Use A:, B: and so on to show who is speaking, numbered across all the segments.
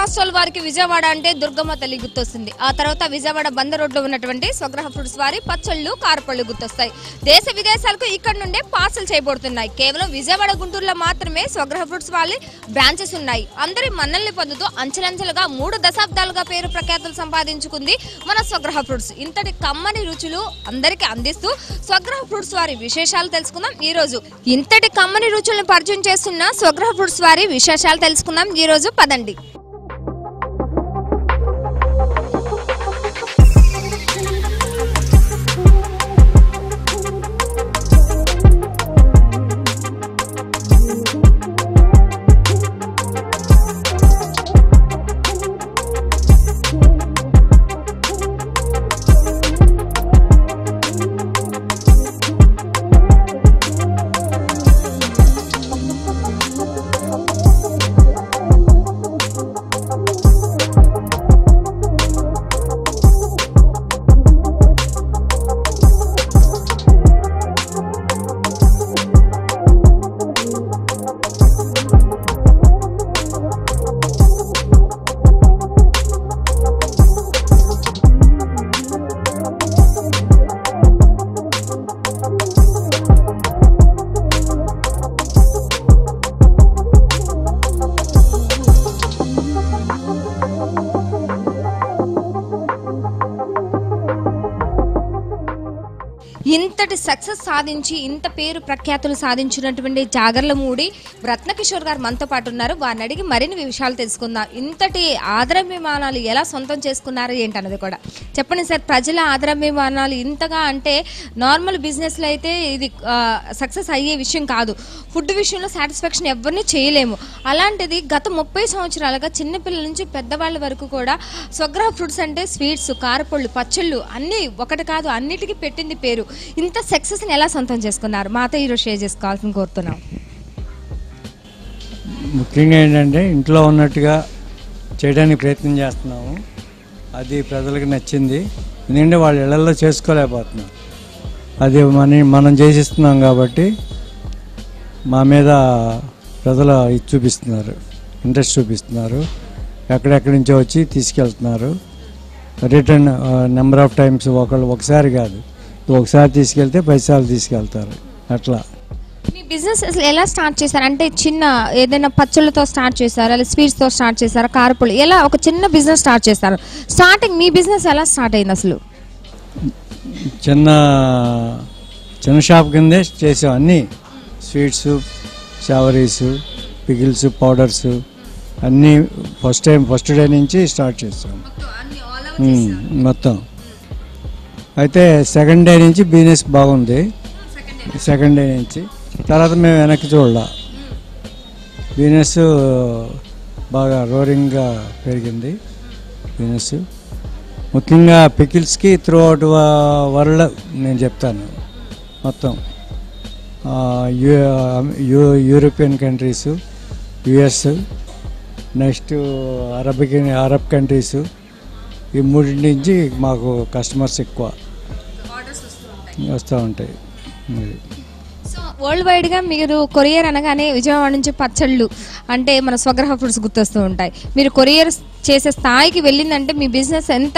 A: రాష్ట్రాల వారికి విజయవాడ అంటే దుర్గమ్మ తల్లి గుర్తొస్తుంది. ఆ తర్వాత విజయవాడ బందర్ రోడ్లో ఉన్నటువంటి స్వగ్రహ ఫ్రూట్స్ వారి పచ్చళ్ళు, కారపళ్ళు గుర్తొస్తాయి. దేశ విదేశాలకు ఇక్కడ నుండే పార్సల్ చేయబడుతున్నాయి. కేవలం విజయవాడ, గుంటూరులో మాత్రమే స్వగ్రహ ఫ్రూట్స్ వాళ్ళ బ్రాంచెస్ ఉన్నాయి. అందరి మన్నల్ని పొందుతూ అంచెలంచెలుగా 3 దశాబ్దాలుగా పేరు ప్రఖ్యాతులు సంపాదించుకుంది మన స్వగ్రహ ఫ్రూట్స్. ఇంతటి కమ్మని రుచులు అందరికీ అందిస్తూ స్వగ్రహ ఫ్రూట్స్ వారి విశేషాలు తెలుసుకుందాం ఈ రోజు. ఇంతటి కమ్మని రుచులను పరిచయం చేస్తున్న స్వగ్రహ ఫ్రూట్స్ వారి విశేషాలు తెలుసుకుందాం ఈ రోజు. పదండి. ఇంతటి సక్సెస్ సాధించి ఇంత పేరు ప్రఖ్యాతులు సాధించినటువంటి జాగర్లమూడి రత్నకిషోర్ గారు మనతో పాటు ఉన్నారు. వారిని అడిగి మరిన్ని విషయాలు తెలుసుకుందాం. ఇంతటి ఆదరాభిమానాలు ఎలా సొంతం చేసుకున్నారు ఏంటన్నది కూడా చెప్పండి సార్. ప్రజల ఆదరాభిమానాలు ఇంతగా అంటే నార్మల్ బిజినెస్లో అయితే ఇది సక్సెస్ అయ్యే విషయం కాదు. ఫుడ్ విషయంలో సాటిస్ఫాక్షన్ ఎవరిని చేయలేము. అలాంటిది గత 30 సంవత్సరాలుగా చిన్నపిల్లల నుంచి పెద్దవాళ్ళ వరకు కూడా స్వగ్రహ ఫ్రూట్స్ అంటే స్వీట్స్, కారపళ్ళు, పచ్చళ్ళు అన్నీ ఒకటి కాదు అన్నిటికీ పెట్టింది పేరు. ఇంత సక్సెస్ని ఎలా సొంతం చేసుకున్నారు మాతో ఈరోజు షేర్ చేసుకోవాల్సింది కోరుతున్నాం.
B: ముఖ్యంగా ఏంటంటే ఇంట్లో ఉన్నట్టుగా చేయడానికి ప్రయత్నం చేస్తున్నాము. అది ప్రజలకు నచ్చింది. ఎందుకంటే వాళ్ళ ఇళ్లలో చేసుకోలేకపోతున్నాం. అది మనం చేసిస్తున్నాం కాబట్టి మా మీద ప్రజలు ఇది చూపిస్తున్నారు, ఇంట్రెస్ట్ చూపిస్తున్నారు. ఎక్కడెక్కడి నుంచో వచ్చి తీసుకెళ్తున్నారు. రిటర్న్ నెంబర్ ఆఫ్ టైమ్స్ ఒకసారి కాదు, ఒకసారి తీసుకెళ్తే 10 సార్లు తీసుకెళ్తారు. అట్లా
A: మీ బిజినెస్ అసలు ఎలా స్టార్ట్ చేశారు? అంటే చిన్న ఏదైనా పచ్చళ్ళతో స్టార్ట్ చేశారా, లేదా స్వీట్స్తో స్టార్ట్ చేశారా, కారపళ్ళు, ఎలా ఒక చిన్న బిజినెస్ స్టార్ట్ చేస్తారు? స్టార్టింగ్ మీ బిజినెస్ ఎలా స్టార్ట్ అయింది అసలు?
B: చిన్న షాప్ కిందే చేసాం. అన్నీ స్వీట్స్, షావరీస్, పికిల్స్, పౌడర్స్ అన్నీ ఫస్ట్ డే నుంచి స్టార్ట్ చేసాం మొత్తం. అయితే సెకండ్ డే నుంచి బిజినెస్ బాగుంది. సెకండ్ డే నుంచి తర్వాత మేము వెనక్కి చూడాల. బిజినెస్ బాగా రోరింగ్గా పెరిగింది. బిజినెస్ ముఖ్యంగా పికిల్స్కి త్రూ అవుట్ వరల్డ్ నేను చెప్తాను. మొత్తం European countries, US, next Arab countries, ఈ మూడింటి నుంచి మాకు కస్టమర్స్ ఎక్కువ వస్తూ ఉంటాయి.
A: సో వరల్డ్ వైడ్గా మీరు కొరియర్ అనగానే విజయవాడ నుంచి పచ్చళ్ళు అంటే మన స్వగ్రహ ఫ్రూట్స్ గుర్తొస్తూ ఉంటాయి. మీరు కొరియర్ చేసే స్థాయికి వెళ్ళిందంటే మీ బిజినెస్ ఎంత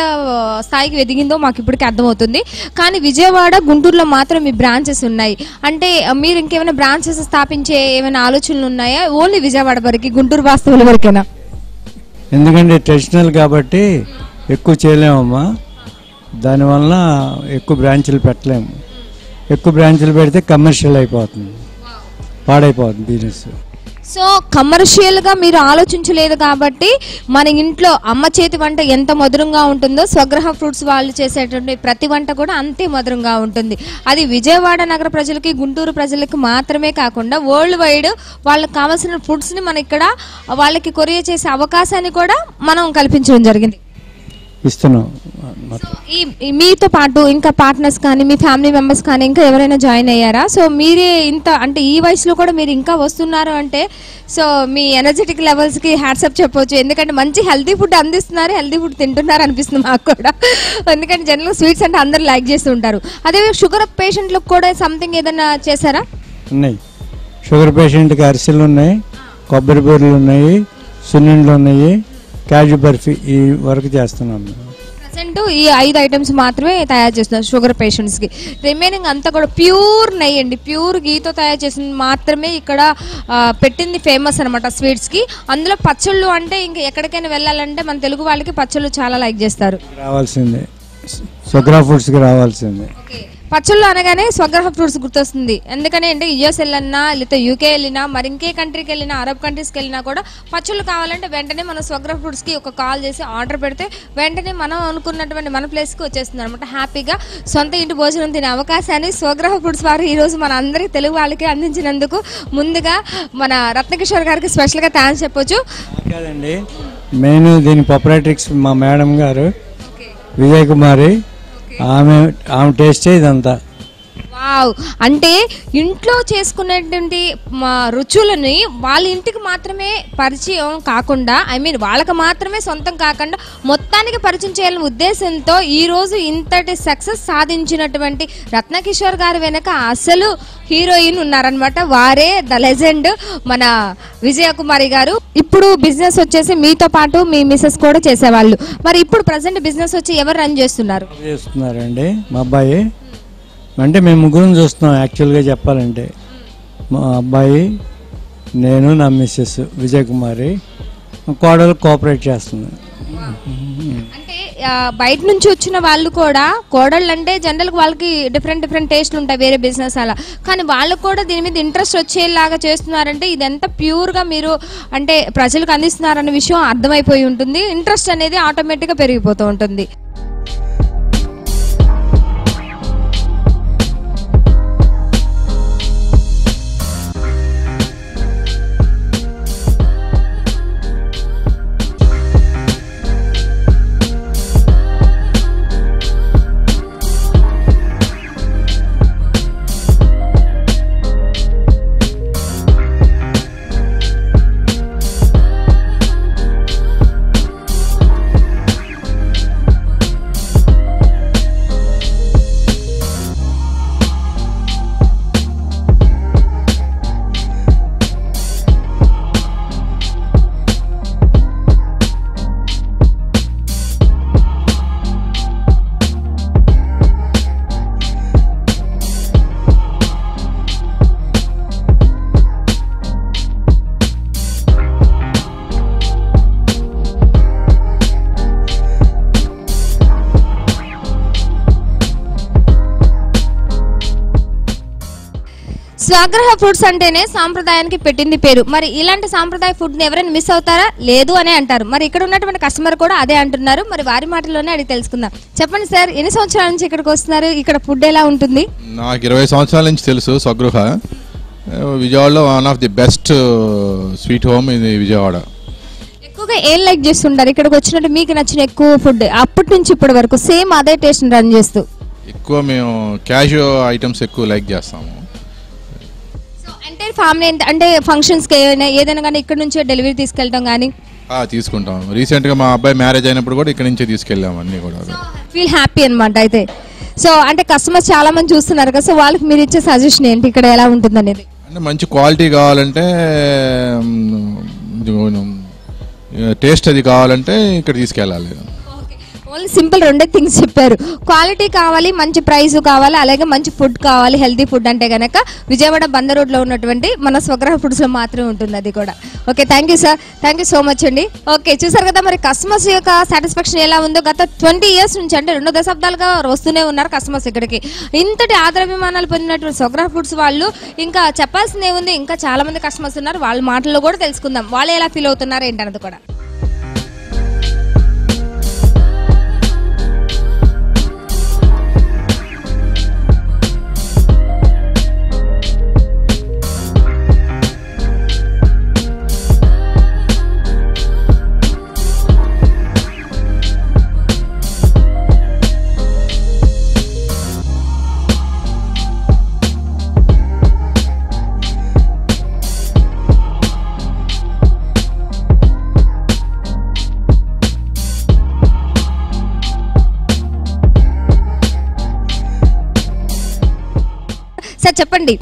A: స్థాయికి ఎదిగిందో మాకు ఇప్పటికీ అర్థమవుతుంది. కానీ విజయవాడ, గుంటూరులో మాత్రం మీ బ్రాంచెస్ ఉన్నాయి. అంటే మీరు ఇంకేమైనా బ్రాంచెస్ స్థాపించే ఏమైనా ఆలోచనలు ఉన్నాయా? ఓన్లీ విజయవాడ వరకు, గుంటూరు వాస్తవుల వరకేనా?
B: ఎందుకంటే ట్రెడిషనల్ కాబట్టి ఎక్కువ చేయలేమమ్మా. దానివల్ల ఎక్కువ బ్రాంచులు పెట్టలేము. ఎక్కువ బ్రాంచులు పెడితే కమర్షియల్ అయిపోతుంది, పాడైపోతుంది బిజినెస్.
A: సో కమర్షియల్గా మీరు ఆలోచించలేదు కాబట్టి మన ఇంట్లో అమ్మ చేతి వంట ఎంత మధురంగా ఉంటుందో స్వగ్రహ ఫ్రూట్స్ వాళ్ళు చేసేటువంటి ప్రతి వంట కూడా అంతే మధురంగా ఉంటుంది. అది విజయవాడ నగర ప్రజలకి, గుంటూరు ప్రజలకి మాత్రమే కాకుండా వరల్డ్ వైడ్ వాళ్ళకి కావాల్సిన ఫుడ్స్ని మన ఇక్కడ వాళ్ళకి కొరియర్ చేసే అవకాశాన్ని కూడా మనం కల్పించడం జరిగింది.
B: ఇస్తున్నాం.
A: మీతో పాటు ఇంకా పార్ట్నర్స్ కానీ మీ ఫ్యామిలీ మెంబర్స్ కానీ ఇంకా ఎవరైనా జాయిన్ అయ్యారా? సో మీరే ఇంత అంటే ఈ వయసులో కూడా మీరు ఇంకా వస్తున్నారు అంటే సో మీ ఎనర్జెటిక్ లెవెల్స్కి హ్యాట్సప్ చెప్పవచ్చు. ఎందుకంటే మంచి హెల్తీ ఫుడ్ అందిస్తున్నారు, హెల్తీ ఫుడ్ తింటున్నారు అనిపిస్తుంది మాకు కూడా. ఎందుకంటే జనరల్గా స్వీట్స్ అంటే అందరూ లైక్ చేస్తూ ఉంటారు. అదే షుగర్ పేషెంట్లకు కూడా సంథింగ్ ఏదైనా చేశారా?
B: ఉన్నాయి. షుగర్ పేషెంట్కి అరిసెలు ఉన్నాయి, కొబ్బరి బూరెలు ఉన్నాయి, సున్నుండలు ఉన్నాయి, క్యాజు బర్ఫీ ఈ వరకు చేస్తున్నాం మేము.
A: ప్రజెంట్ ఈ 5 ఐటమ్స్ మాత్రమే తయారు చేస్తున్నారు షుగర్ పేషెంట్స్కి. రిమైనింగ్ అంతా కూడా ప్యూర్ నెయ్యి అండి, ప్యూర్ గీతో తయారు చేసింది మాత్రమే ఇక్కడ పెట్టింది ఫేమస్ అనమాట స్వీట్స్కి. అందులో పచ్చళ్ళు అంటే ఇంకా ఎక్కడికైనా వెళ్ళాలంటే మన తెలుగు వాళ్ళకి పచ్చళ్ళు చాలా లైక్ చేస్తారు.
B: రావాల్సిందే, స్వగ్రహ ఫుడ్స్కి రావాల్సిందే.
A: పచ్చళ్ళు అనగానే స్వగ్రహ ఫ్రూట్స్ గుర్తొస్తుంది. ఎందుకని అంటే యుఎస్ వెళ్ళినా లేకపోతే యూకే వెళ్ళినా మరి ఇంకే కంట్రీకి వెళ్ళినా అరబ్ కంట్రీస్కి వెళ్ళినా కూడా పచ్చళ్ళు కావాలంటే వెంటనే మనం స్వగ్రహ ఫ్రూట్స్కి ఒక కాల్ చేసి ఆర్డర్ పెడితే వెంటనే మనం అనుకున్నటువంటి మన ప్లేస్కి వచ్చేస్తుంది అనమాట. హ్యాపీగా సొంత ఇంటి భోజనం తినే అవకాశాన్ని స్వగ్రహ ఫ్రూట్స్ వారు ఈరోజు మన అందరికీ తెలుగు వాళ్ళకి అందించినందుకు ముందుగా మన రత్నకిషోర్ గారికి స్పెషల్గా థ్యాంక్స్ చెప్పొచ్చు.
B: కాదండి, మెయిన్ దీని ప్రొపరేటరీస్ మా మేడం గారు విజయ్ కుమారి, ఆమె టేస్టే ఇదంతా.
A: వావ్, అంటే ఇంట్లో చేసుకునేటువంటి రుచులని వాళ్ళ ఇంటికి మాత్రమే పరిచయం కాకుండా వాళ్ళకి మాత్రమే సొంతం కాకుండా మొత్తానికి పరిచయం చేయాలనే ఉద్దేశంతో ఈరోజు ఇంతటి సక్సెస్ సాధించినటువంటి రత్నకిషోర్ గారి వెనక అసలు హీరోయిన్ ఉన్నారనమాట. వారే ద లెజెండ్ మన విజయకుమారి గారు. ఇప్పుడు బిజినెస్ వచ్చేసి మీతో పాటు మీ మిసెస్ కూడా చేసేవాళ్ళు. మరి ఇప్పుడు ప్రజెంట్ బిజినెస్ వచ్చి ఎవరు రన్
B: చేస్తున్నారండి? మా అబ్బాయి. అంటే మేము ముగ్గురం చూస్తున్నాం యాక్చువల్గా చెప్పాలంటే. మా అబ్బాయి, నేను, నా మిస్సెస్ విజయ్ కుమారి, కోడలు కోఆపరేట్ చేస్తుంది.
A: అంటే బయట నుంచి వచ్చిన వాళ్ళు కూడా కోడళ్ళు అంటే జనరల్గా వాళ్ళకి డిఫరెంట్ టేస్ట్లు ఉంటాయి వేరే బిజినెస్ అలా, కానీ వాళ్ళకు కూడా దీని మీద ఇంట్రెస్ట్ వచ్చేలాగా చేస్తున్నారంటే ఇదంతా ప్యూర్గా మీరు అంటే ప్రజలకు అందిస్తున్నారన్న విషయం అర్థమైపోయి ఉంటుంది. ఇంట్రెస్ట్ అనేది ఆటోమేటిక్గా పెరిగిపోతూ ఉంటుంది. స్వగ్రహ ఫుడ్స్ అంటేనే సాంప్రదాయానికి పెట్టింది పేరు. మరి ఇలాంటి సాంప్రదాయ ఫుడ్ ని ఎవరైనా మిస్ అవుతారా? లేదు అనే అంటారు. మరి ఇక్కడ ఉన్నటువంటి కస్టమర్ కూడా అదే అంటున్నారు. మరి వారి మాటల్లోనే అడిగి తెలుసుకుందాం. చెప్పండి సార్, ఎన్ని సంవత్సరాల నుంచి ఇక్కడికి వస్తున్నారు? ఇక్కడ ఫుడ్ ఎలా ఉంటుంది?
C: నాకు 20 సంవత్సరాల నుంచి తెలుసు స్వగృహ. విజయవాడలో one of the best sweet home ఇది విజయవాడ.
A: ఎక్కువగా ఏం లైక్ చేస్తుంటారు ఇక్కడికి వచ్చినట్టు? మీకు నచ్చిన ఎక్కువ ఫుడ్ అప్పటి నుంచి ఇప్పటి వరకు సేమ్ అదే టేస్ట్ రన్ చేస్తూ?
C: ఎక్కువ మేము క్యాషు ఐటమ్స్ ఎక్కువ లైక్ చేస్తాము.
A: అంటే ఫ్యామిలీ అంటే ఫంక్షన్స్కి ఏదైనా కానీ ఇక్కడ నుంచే డెలివరీ తీసుకెళ్ళటం కానీ
C: తీసుకుంటాం. రీసెంట్గా మా అబ్బాయి మ్యారేజ్ అయినప్పుడు కూడా ఇక్కడ నుంచే తీసుకెళ్ళాము అన్నీ కూడా.
A: ఫీల్ హ్యాపీ అనమాట. అయితే సో అంటే కస్టమర్స్ చాలా మంది చూస్తున్నారు కదా, సో వాళ్ళకి మీరు ఇచ్చే సజెషన్ ఏంటి ఇక్కడ ఎలా ఉంటుంది అనేది?
C: అంటే మంచి క్వాలిటీ కావాలంటే, టేస్ట్ అది కావాలంటే ఇక్కడ తీసుకెళ్ళాలి.
A: ఓన్లీ సింపుల్ రెండే థింగ్స్ చెప్పారు. క్వాలిటీ కావాలి, మంచి ప్రైస్ కావాలి, అలాగే మంచి ఫుడ్ కావాలి, హెల్తీ ఫుడ్ అంటే కనుక విజయవాడ బందర్ రోడ్లో ఉన్నటువంటి మన స్వగ్రహ ఫుడ్స్లో మాత్రమే ఉంటుంది అది కూడా. Okay, thank you sir, thank you so much అండి. ఓకే, చూసారు కదా మరి కస్టమర్స్ యొక్క సాటిస్ఫాక్షన్ ఎలా ఉందో. గత 20 years నుంచి అంటే 2 దశాబ్దాలుగా వస్తూనే ఉన్నారు కస్టమర్స్ ఇక్కడికి. ఇంతటి ఆదరాభిమానాలు పొందినటువంటి స్వగ్రహ ఫుడ్స్ వాళ్ళు ఇంకా చెప్పాల్సిందే ఉంది. ఇంకా చాలా మంది కస్టమర్స్ ఉన్నారు, వాళ్ళ మాటల్లో కూడా తెలుసుకుందాం వాళ్ళు ఎలా ఫీల్ అవుతున్నారు ఏంటన్నది కూడా. చెప్పండి,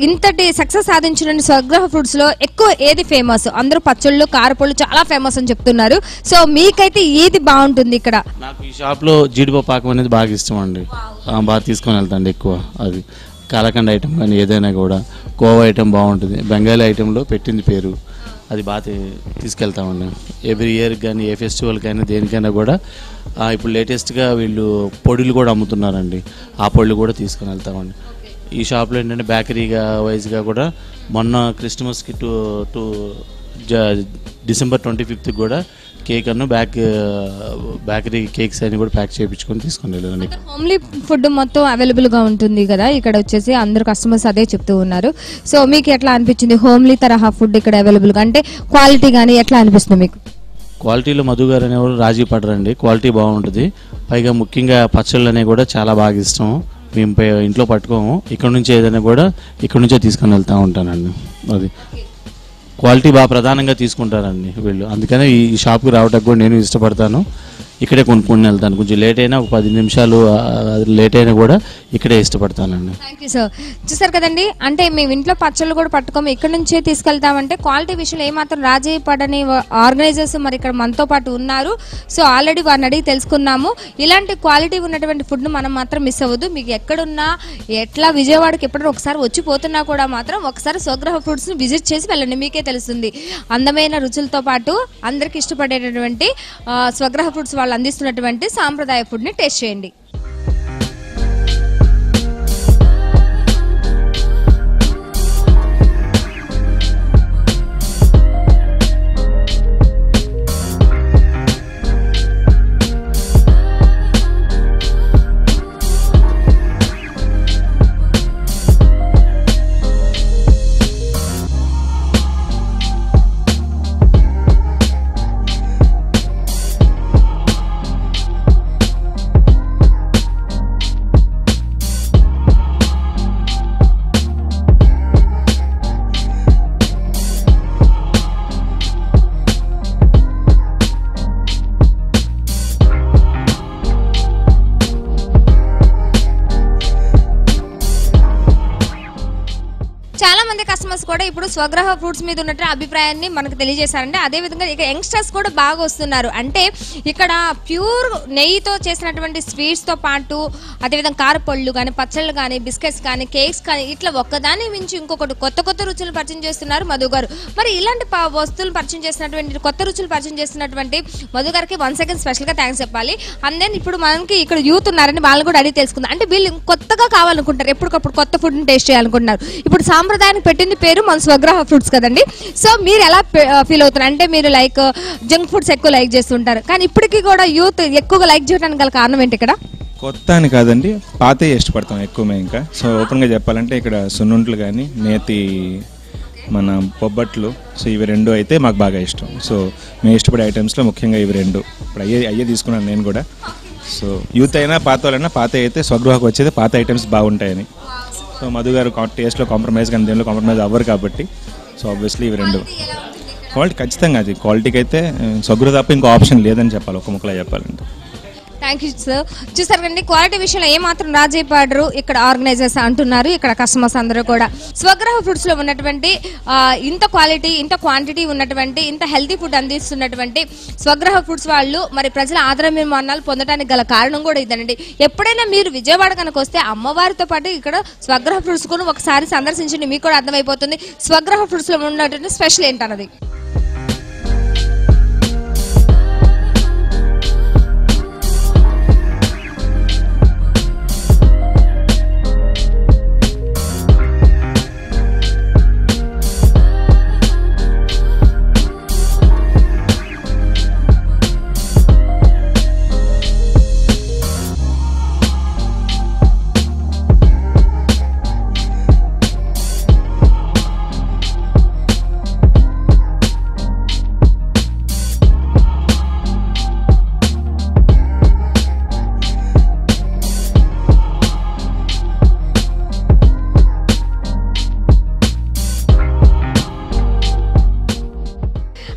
A: ఇంతటి సక్సెస్ సాధించిన స్వగృహ ఫుడ్స్ లో ఎక్కువ ఏది ఫేమస్? అందరూ పచ్చళ్ళు కారపళ్ళు చాలా ఫేమస్ అని చెప్తున్నారు. సో మీకైతే ఏది బాగుంటుంది ఇక్కడ?
D: నాకు ఈ షాప్లో జీడిపప్పు పాకం అనేది బాగా ఇష్టం అండి. బాగా తీసుకొని వెళ్తాండి ఎక్కువ. అది కాలకండ ఐటెం కానీ ఏదైనా కూడా, కోవా ఐటెం బాగుంటుంది. బెంగాలీ ఐటెంలో పెట్టింది పేరు, అది బాగా తీసుకెళ్తామండి. ఎవ్రీ ఇయర్ కానీ ఏ ఫెస్టివల్ కానీ దేనికైనా కూడా. ఇప్పుడు లేటెస్ట్గా వీళ్ళు పొడులు కూడా అమ్ముతున్నారండి, ఆ పొడులు కూడా తీసుకొని వెళ్తామండి. ఈ షాప్లో ఏంటంటే బేకరీగా వైజ్గా కూడా మొన్న క్రిస్మస్కి డిసెంబర్ 25th కూడా కేక్ అನ್ನು బేకరీ కేక్స్ అని కూడా ప్యాక్ చేయించుకొని తీసుకొని వెళ్ళాలండి.
A: హోమ్లీ ఫుడ్ మొత్తం అవైలబుల్గా ఉంటుంది కదా ఇక్కడ వచ్చేసి, అందరు కస్టమర్స్ అదే చెప్తూ ఉన్నారు. సో మీకు ఎట్లా అనిపించింది హోమ్లీ తరహా ఫుడ్ ఇక్కడ అవైలబుల్గా? అంటే క్వాలిటీ కానీ ఎట్లా అనిపిస్తుంది మీకు?
D: క్వాలిటీలో మధు గారు అనేవారు రాజీ పడరండి, క్వాలిటీ బాగుంటుంది. పైగా ముఖ్యంగా పచ్చళ్ళు అనేవి కూడా చాలా బాగా ఇష్టం. మేము ఇంట్లో పట్టుకోము, ఇక్కడ నుంచి ఏదైనా కూడా ఇక్కడ నుంచే తీసుకొని వెళ్తూ ఉంటానండి. అది క్వాలిటీ బాగా ప్రధానంగా తీసుకుంటారండి వీళ్ళు. అందుకనే ఈ షాప్కి రావడానికి కూడా నేను ఇష్టపడతాను. ఇక్కడే కొనుక్కొని వెళ్తాను. కొంచెం లేట్ అయినా ఒక 10 నిమిషాలు లేట్ అయినా కూడా ఇక్కడే ఇష్టపడతానండి.
A: Thank you sir. చూసారు కదండి, అంటే మేము ఇంట్లో పచ్చళ్ళు కూడా పట్టుకోము, ఇక్కడ నుంచే తీసుకెళ్తామంటే క్వాలిటీ విషయంలో ఏమాత్రం రాజీ పడని ఆర్గనైజర్స్ మరి ఇక్కడ మనతో పాటు ఉన్నారు. సో ఆల్రెడీ వారిని అడిగి తెలుసుకున్నాము. ఇలాంటి క్వాలిటీ ఉన్నటువంటి ఫుడ్ను మనం మాత్రం మిస్ అవ్వద్దు. మీకు ఎక్కడున్నా ఎట్లా విజయవాడకి ఎప్పుడైనా ఒకసారి వచ్చిపోతున్నా కూడా మాత్రం ఒకసారి స్వగృహ ఫుడ్స్ని విజిట్ చేసి వెళ్ళండి, మీకే తెలుస్తుంది. అందమైన రుచులతో పాటు అందరికి ఇష్టపడేటటువంటి స్వగృహ ఫుడ్స్ వాళ్ళు అందిస్తున్నటువంటి సాంప్రదాయ ఫుడ్ ని టేస్ట్ చేయండి. చాలా మంది కస్టమర్స్ కూడా ఇప్పుడు స్వగృహ ఫుడ్స్ మీద ఉన్నట్టు అభిప్రాయాన్ని మనకు తెలియజేశారంటే, అదే విధంగా ఇక యంగ్స్టర్స్ కూడా బాగా వస్తున్నారు. అంటే ఇక్కడ ప్యూర్ నెయ్యితో చేసినటువంటి స్వీట్స్ తో పాటు అదేవిధంగా కారపళ్ళు కానీ, పచ్చళ్ళు కానీ, బిస్కెట్స్ కానీ, కేక్స్ కానీ, ఇట్లా ఒక్కదాన్ని మించి ఇంకొకటి కొత్త కొత్త రుచులు పరిచయం చేస్తున్నారు మధు గారు. మరి ఇలాంటి వస్తువులు పరిచయం చేసినటువంటి, కొత్త రుచులు పరిచయం చేస్తున్నటువంటి మధు గారికి వన్స్ అగైన్ స్పెషల్ గా థ్యాంక్స్ చెప్పాలి. అండ్ దెన్ ఇప్పుడు మనకి ఇక్కడ యూత్ ఉన్నారని వాళ్ళు కూడా అడిగి తెలుసుకుందాం. అంటే వీళ్ళు కొత్తగా కావాలనుకుంటారు, ఎప్పటికప్పుడు కొత్త ఫుడ్ ని టేస్ట్ చేయాలనుకుంటున్నారు. ఇప్పుడు సాంప్రదాయానికి పెట్టింది పేరు మన స్వగృహ ఫుడ్స్ కదండి. సో మీరు ఎలా ఫీల్ అవుతున్నారు? అంటే మీరు లైక్ జంక్ ఫుడ్స్ ఎక్కువ లైక్ చేస్తుంటారు, కానీ ఇప్పటికీ కూడా యూత్ ఎక్కువగా లైక్ చేయడానికి గల కారణం ఏంటి? ఇక్కడ
E: కొత్త అని కాదండి, పాతే ఇష్టపడతాం ఎక్కువ మేము. ఇంకా సో ఓపెన్గా చెప్పాలంటే ఇక్కడ సున్నుంట్లు కానీ, నేతి మన బొబ్బట్లు, సో ఇవి రెండు అయితే మాకు బాగా ఇష్టం. సో మేము ఇష్టపడే ఐటమ్స్లో ముఖ్యంగా ఇవి రెండు. ఇప్పుడు అయ్యే తీసుకున్నాను నేను కూడా. సో యూత్ అయినా పాత వాళ్ళైనా పాత అయితే స్వగృహకు వచ్చేది పాత ఐటమ్స్ బాగుంటాయని. సో మధు గారు టేస్ట్లో కాంప్రమైజ్ కానీ దేనిలో కాంప్రమైజ్ అవ్వరు కాబట్టి సో ఆబ్వియస్లీ ఇవి రెండు. క్వాలిటీ ఖచ్చితంగా, అది క్వాలిటీకి అయితే స్వగృహ తప్ప ఇంకో ఆప్షన్ లేదని చెప్పాలి, ఒక ముక్కలా చెప్పాలంటే.
A: Thank you sir. చూసారు కండి, క్వాలిటీ విషయంలో ఏమాత్రం రాజీ పడరు ఇక్కడ ఆర్గనైజర్స్ అంటున్నారు. ఇక్కడ కస్టమర్స్ అందరూ కూడా స్వగృహ ఫుడ్స్ లో ఉన్నటువంటి ఇంత క్వాలిటీ, ఇంత క్వాంటిటీ ఉన్నటువంటి, ఇంత హెల్తీ ఫుడ్ అందిస్తున్నటువంటి స్వగృహ ఫుడ్స్ వాళ్ళు మరి ప్రజల ఆదరాభిమానాలు పొందడానికి గల కారణం కూడా ఇదేనండి. ఎప్పుడైనా మీరు విజయవాడ కనుక వస్తే అమ్మవారితో పాటు ఇక్కడ స్వగృహ ఫుడ్స్ కూడా ఒకసారి సందర్శించండి, మీకు కూడా అర్థమైపోతుంది స్వగృహ ఫుడ్స్ లో ఉన్నటువంటి స్పెషల్ ఏంటన్నది.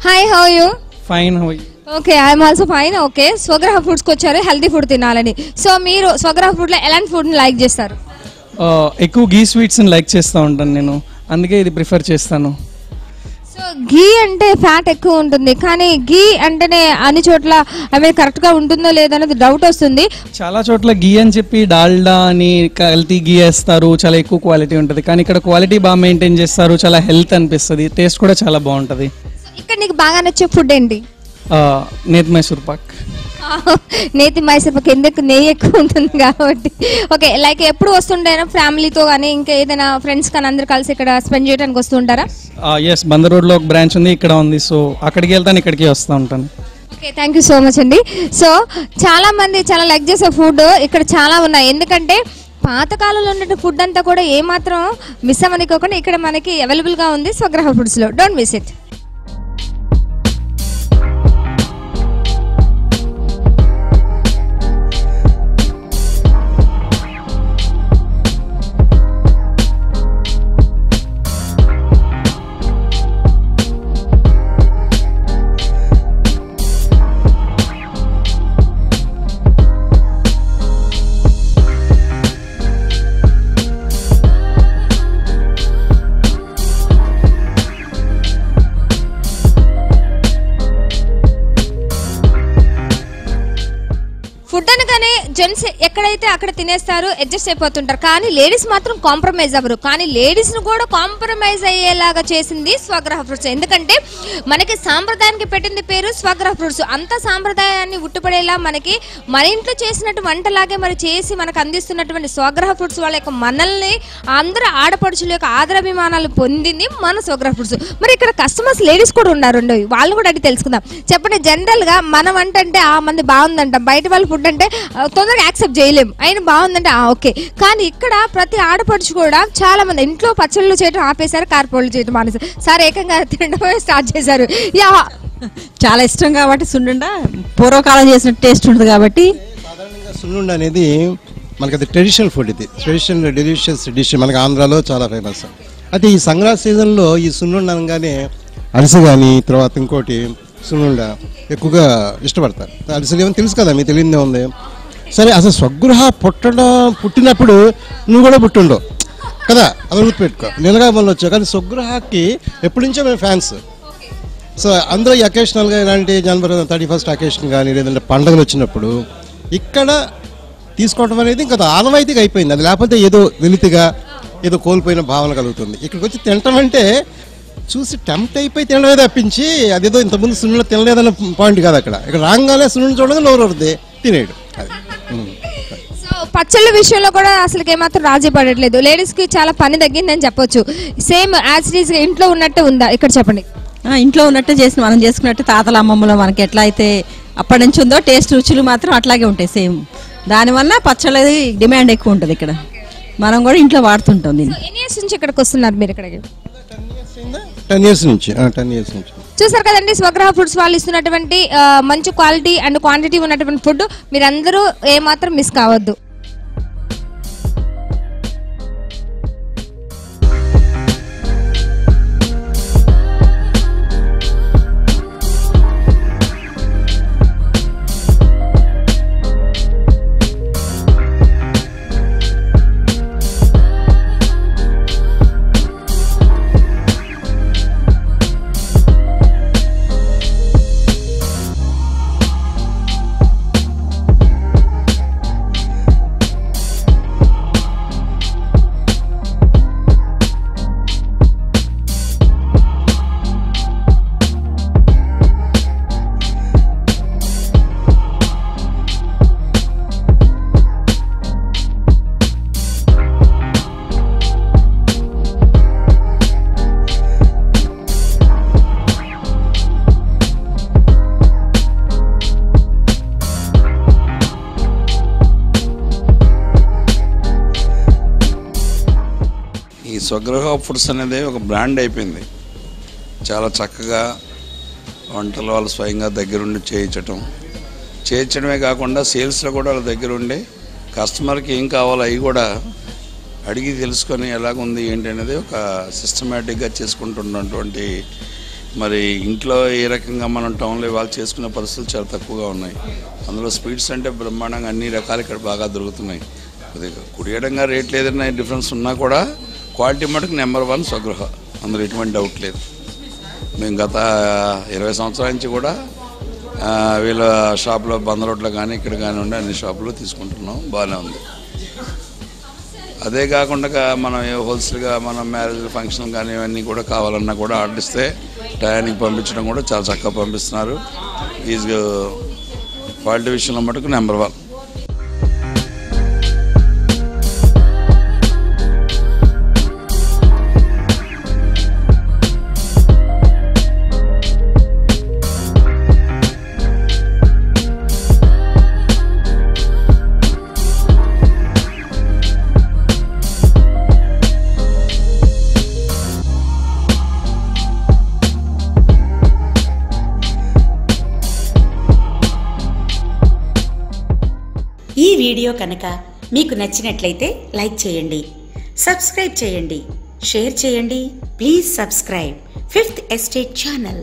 A: Hi, how are you?
B: Fine, how are you?
A: Okay, I am also fine. Okay, Swagruha ఫుడ్స్కి వచ్చారు హెల్తీ ఫుడ్ తినాలని. సో మీరు స్వగృహ ఫుడ్లో ఎలాంటి ఫుడ్ని లైక్ చేస్తారు?
F: ఎక్కువ గీ స్వీట్స్ని లైక్ చేస్తూ ఉంటాను నేను, అందుకే ఇది ప్రిఫర్ చేస్తాను.
A: సో ఘీ అంటే ఫ్యాట్ ఎక్కువ ఉంటుంది, కానీ ఘీ అంటేనే అన్ని చోట్ల అవి కరెక్ట్గా ఉంటుందో లేదో అనేది డౌట్ వస్తుంది.
F: చాలా చోట్ల గీ అని చెప్పి డాల్డా అని కల్తీ గీ వేస్తారు, చాలా ఎక్కువ క్వాలిటీ ఉంటుంది. కానీ ఇక్కడ క్వాలిటీ బాగా మెయింటైన్ చేస్తారు, చాలా హెల్త్ అనిపిస్తుంది, టేస్ట్ కూడా చాలా బాగుంటుంది.
A: ఇక్కడ నీకు బాగా నచ్చే ఫుడ్ ఏంటి?
F: నేతి మైసూర్ పాక్.
A: నేతి మైసూర్ పాక్ ఎందుకు, నెయ్యి ఎక్కువ ఉంటుంది కాబట్టి. ఓకే, లైక్ ఎప్పుడు వస్తుండేనా ఫ్యామిలీతో కానీ ఇంకా ఏదైనా ఫ్రెండ్స్ కానీ అందరు కలిసి ఇక్కడ స్పెండ్ చేయడానికి వస్తుంటారా?
F: ఎస్, బందర్ రోడ్లో ఒక బ్రాంచ్ ఉంది, ఇక్కడ ఉంది. సో అక్కడికి వెళ్తాను, ఇక్కడికి వస్తూ ఉంటాను.
A: Okay, thank you so much అండి. సో చాలా మంది చాలా లైక్ చేసే ఫుడ్ ఇక్కడ చాలా ఉన్నాయి, ఎందుకంటే పాతకాలంలో ఉన్న ఫుడ్ అంతా కూడా ఏమాత్రం మిస్ అవ్వనికోకుండా ఇక్కడ మనకి అవైలబుల్గా ఉంది స్వగ్రహ ఫుడ్స్లో. Don't miss it. ఫుడ్ అనగానే జెంట్స్ ఎక్కడైతే అక్కడ తినేస్తారు, అడ్జస్ట్ అయిపోతుంటారు, కానీ లేడీస్ మాత్రం కాంప్రమైజ్ అవ్వరు. కానీ లేడీస్ను కూడా కాంప్రమైజ్ అయ్యేలాగా చేసింది స్వగ్రహ ఫ్రూట్స్. ఎందుకంటే మనకి సాంప్రదాయానికి పెట్టింది పేరు స్వగ్రహ ఫ్రూట్స్. అంత సాంప్రదాయాన్ని ఉట్టుపడేలా మనకి మన ఇంట్లో చేసినట్టు వంటలాగే మరి చేసి మనకు అందిస్తున్నటువంటి స్వగ్రహ ఫ్రూట్స్ వాళ్ళ యొక్క మనల్ని అందరూ ఆడపడుచుల యొక్క ఆదరాభిమానాలు పొందింది మన స్వగ్రహ ఫ్రూట్స్. మరి ఇక్కడ కస్టమర్స్ లేడీస్ కూడా ఉన్నారు, వాళ్ళు కూడా అడిగి తెలుసుకుందాం. చెప్పండి, జనరల్గా మన వంట అంటే మంది బాగుందంటాం, బయట వాళ్ళ ఫుడ్ అంటే తొందరగా యాక్సెప్ట్ చేయలేము, అయినా బాగుందంటే ఓకే. కానీ ఇక్కడ ప్రతి ఆడపడుచు కూడా చాలా మంది ఇంట్లో పచ్చళ్ళు చేయడం ఆపేశారు, కారపొళ్ళు చేయడం మానేశారు, సార్ ఏకంగా తినడమే స్టార్ట్ చేశారు. యా,
G: చాలా ఇష్టం కాబట్టి సున్నుండ పూర్వకాలం చేసిన టేస్ట్ ఉంటుంది కాబట్టి.
H: సాధారణంగా సున్నుండ అనేది మనకి అది ట్రెడిషనల్ ఫుడ్, ఇది ట్రెడిషనల్ డెలిషియస్ డిష్, మనకి ఆంధ్రాలో చాలా ఫేమస్. అయితే ఈ సంక్రాంతి సీజన్లో ఈ సున్నుండ అనగానే అరిసె కానీ తర్వాత ఇంకోటి సున్నుండ ఎక్కువగా ఇష్టపడతారు. అరిసెలు ఏమో తెలుసు కదా, మీకు తెలియదే ఉంది. సరే, అసలు స్వగృహ పుట్టినప్పుడు నువ్వు కూడా పుట్టిండవు కదా, అది గుర్తుపెట్టుకో. నిలగా మళ్ళీ వచ్చావు, కానీ స్వగృహకి ఎప్పటి నుంచో మేము ఫ్యాన్స్. సో అందరూ ఈ అకేషనల్గా ఇలాంటి జనవరి 31st అకేషన్ కానీ లేదంటే పండుగలు వచ్చినప్పుడు ఇక్కడ తీసుకోవడం అనేది ఇంకా ఆనవాయితీగా అయిపోయింది. అది లేకపోతే ఏదో వెలితిగా ఏదో కోల్పోయిన భావన కలుగుతుంది. ఇక్కడికి వచ్చి తినటం అంటే చూసి టెంప్ట్ అయిపోయి తినడమే తప్పించి అదేదో ఇంతకుముందు సున్నుండ తినలేదన్న పాయింట్ కాదు. ఇక్కడ రాగానే సున్నుండ చూడగా నోరుది తినేయడు. అది
A: సో పచ్చళ్ళ విషయంలో కూడా అసలు ఏమాత్రం రాజీ పడట్లేదు, లేడీస్కి చాలా పని తగ్గిందని చెప్పొచ్చు. సేమ్ యాజ్ ఇట్ ఈస్ ఇంట్లో ఉన్నట్టు ఉందా ఇక్కడ? చెప్పండి.
G: ఇంట్లో ఉన్నట్టు చేసిన మనం చేసుకున్నట్టు తాతల అమ్మమ్మలో మనకి ఎట్లా అయితే అప్పటి నుంచి ఉందో టేస్ట్ రుచులు మాత్రం అట్లాగే ఉంటాయి సేమ్. దానివల్ల పచ్చళ్ళది డిమాండ్ ఎక్కువ ఉంటుంది ఇక్కడ, మనం కూడా ఇంట్లో వాడుతుంటాం దీన్ని.
A: ఎన్ని ఇయర్స్ నుంచి ఇక్కడికి వస్తున్నారు మీరు? ఇక్కడికి
H: 10 years నుంచి.
A: చూసారు కదండి, స్వగ్రహ ఫుడ్స్ వాళ్ళు ఇస్తున్నటువంటి మంచి క్వాలిటీ అండ్ క్వాంటిటీ ఉన్నటువంటి ఫుడ్ మీరందరూ ఏమాత్రం మిస్ కావద్దు.
I: స్వగృహ ఫుడ్స్ అనేది ఒక బ్రాండ్ అయిపోయింది. చాలా చక్కగా వంటలు వాళ్ళు స్వయంగా దగ్గరుండి చేయించడమే కాకుండా సేల్స్లో కూడా వాళ్ళ దగ్గరుండి కస్టమర్కి ఏం కావాలో అవి కూడా అడిగి తెలుసుకొని ఎలాగుంది ఏంటి అనేది ఒక సిస్టమేటిక్గా చేసుకుంటున్నటువంటి, మరి ఇంట్లో ఏ రకంగా మనం టౌన్లో వాళ్ళు చేసుకునే పరిస్థితులు చాలా తక్కువగా ఉన్నాయి. అందులో స్వీట్స్ అంటే బ్రహ్మాండంగా అన్ని రకాలు ఇక్కడ బాగా దొరుకుతున్నాయి. అది కుడియడంగా రేట్లు ఏదైనా డిఫరెన్స్ ఉన్నా కూడా క్వాలిటీ మటుకు నెంబర్ 1 స్వగృహ, అందులో ఎటువంటి డౌట్ లేదు. మేము గత 20 సంవత్సరాల నుంచి కూడా వీళ్ళ షాప్లో బందరోడ్లో కానీ ఇక్కడ కానీ ఉండే అన్ని షాపులో తీసుకుంటున్నాం, బాగానే ఉంది. అదే కాకుండా మనం హోల్సేల్గా మనం మ్యారేజ్ ఫంక్షన్ కానీ ఇవన్నీ కూడా కావాలన్నా కూడా ఆర్డర్ ఇస్తే టయానికి పంపించడం కూడా చాలా చక్కగా పంపిస్తున్నారు. ఈజ్ క్వాలిటీ విషయంలో మటుకు నెంబర్ 1.
J: ఈ వీడియో కనుక మీకు నచ్చినట్లయితే లైక్ చేయండి, సబ్స్క్రైబ్ చేయండి, షేర్ చేయండి. Please subscribe 5th Estate channel.